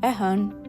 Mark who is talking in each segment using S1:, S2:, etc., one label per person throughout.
S1: e hënë.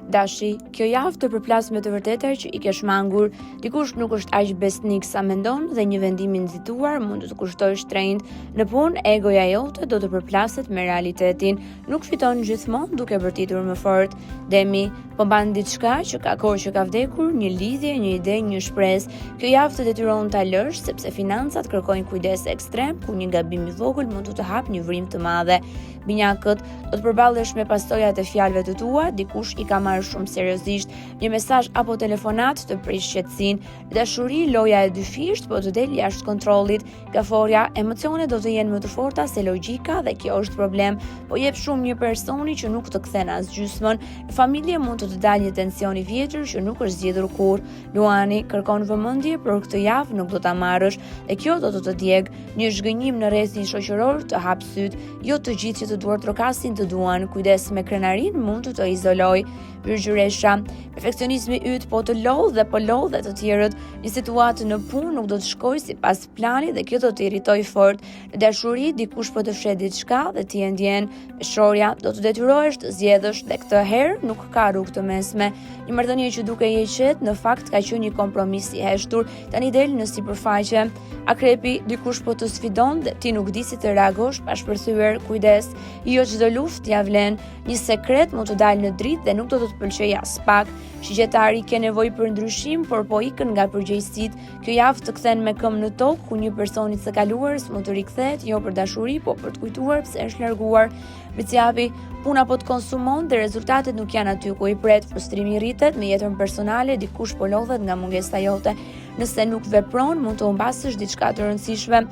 S1: Dashi, kjo javë të përplas me të vërtetar që i ke shmangur, dikush nuk është aq besnik sa mendon dhe një vendim i nxituar mund të kushtojë shtrenjtë. Në punë, egoja jote do të përplaset me realitetin, nuk fiton gjithmonë duke bërtitur më fort. Demi, po mban diçka që ka kohë që ka vdekur, një lidhje, një ide, një shpresë. Kjo javë të detyron ta lësh sepse financat kërkojnë kujdes ekstrem, ku një gabim i vogël mund të hap një vrim të madhe. Binjakët, do të përballesh me pasojat e fjalëve të tua, dikush i ka marrë shumë seriozisht, një mesazh apo telefonat të prish qetësinë. Dashuri, loja e dyfisht, po të del jashtë kontrollit. Gaforja, emocionet do të jenë më të forta se logjika dhe kjo është problem, po jep shumë një personi që nuk të kthen as gjysmën. Në familje mund të dalë një tension i vjetër që nuk është zgjidhur kurrë. Luani, kërkon vëmendje, por këtë javë nuk do ta marrësh dhe kjo do të djeg. Një zhgënjim në rrethin shoqëror të hap syt, jo të gjithë që të duar trokasin të duan, kujdes me krenarin mund të izoloj. Virgjyresha, perfekcionizmi yt po të lodh dhe po lodh dhe të tjerët, një situatë në punë nuk do të shkojë sipas planit dhe kjo do të irritoj fort. Në dashuri, dikush po të fshet diçka dhe ti e ndjen. Peshorja, do të detyrohesh të zgjedhësh dhe këtë herë nuk ka rrugë të mesme. Një marrëdhënie që duke i qetë, në fakt ka qenë një kompromis i heshtur, tani del në sipërfaqe. Akrepi, dikush po të sfidon dhe ti nuk di si të reagosh pa shpërthyer, kujdes. Jo çdo luftë ja vlen. Një sekret mund të dalë në dritë dhe nuk do të të pëlqejë as pak. Shigjetari, ke nevojë për ndryshim, por po ikën nga përgjegjësitë. Kjo javë të kthen me këmbë në tokë, ku një person i së kaluarës mund të rikthehet, jo për dashuri, po për të kujtuar pse është larguar. Miciapi, puna po të konsumon dhe rezultatet nuk janë aty ku i pret. Frustrimi rritet me jetën personale, dikush po lodhet nga mungesa jote. Nëse nuk vepron, mund të humbasësh diçka të rëndësishme.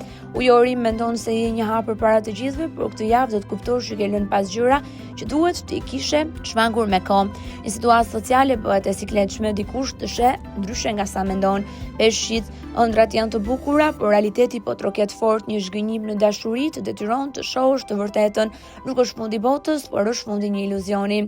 S1: Ujori mendon se je një hap përpara të gjithëve, por këtë javë do të kuptosh që ke lënë pas gjëra që duhet të i kishe shmangur me kohë. Një situatë sociale bëhet e sikletshme, dikush të sheh ndryshe nga sa mendon. Peshqit, ëndrat janë të bukura, por realiteti po troket fort. Një zhgënjim në dashuri të detyron të shohësh të vërtetën. Nuk është fundi botës, por është fundi një iluzioni.